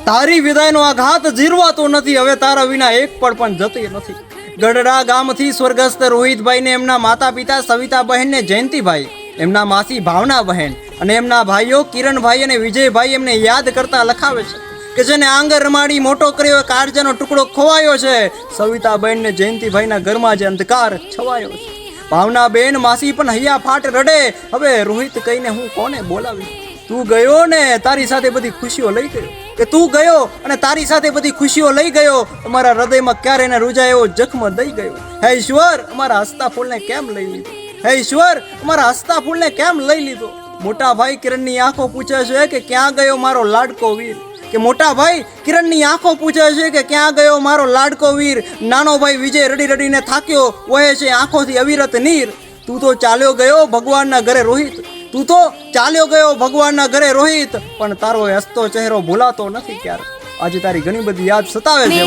તારી વિદાયનો આઘાત જીરવાતો નથી, હવે તારા વિના એક પળ પણ જતી નથી. ગઢડા ગામથી સ્વર્ગસ્થ રોહિતભાઈને એમના માતા પિતા સવિતાબહેન ને જયંતિભાઈ, એમના માસી ભાવનાબહેન અને એમના ભાઈઓ કિરણભાઈ અને વિજયભાઈ એમને યાદ કરતા લખાવે છે કે જેને આંગર રમાડી મોટો કર્યો કાળજાનો ટુકડો ખોવાયો છે. સવિતાબહેન ને જયંતિભાઈના ઘરમાં જે અંધકાર છવાયો છે. ભાવનાબેન માસી પણ હૈયા ફાટ રડે, હવે રોહિત કહીને હું કોને બોલાવી? તું ગયો ને તારી સાથે બધી ખુશીઓ લઈ ગયો, કે તું ગયો અને તારી સાથે બધી ખુશીઓ લઈ ગયો. અમારા હૃદયમાં ક્યારે ને રૂજાયો જખમ દઈ ગયો. હે ઈશ્વર, અમારા હસતા ફૂલને કેમ લઈ લીધો? હે ઈશ્વર, અમારા હસતા ફૂલને કેમ લઈ લીધો? મોટા ભાઈ કિરણની આંખો પૂછે છે કે ક્યાં ગયો મારો લાડકો વીર? કે મોટા ભાઈ કિરણની આંખો પૂછે છે કે ક્યાં ગયો મારો લાડકો વીર? નાનો ભાઈ વિજય રડી રડીને થાક્યો, વહે છે આંખોથી અવિરત નીર. તું તો ચાલ્યો ગયો ભગવાનના ઘરે રોહિત, તું તો ચાલ્યો ગયો ભગવાનના ઘરે રોહિત, પણ તારો હસતો ચહેરો ભૂલાતો નથી ક્યારે. આજે તારી ઘણી બધી યાદ સતાવે છે.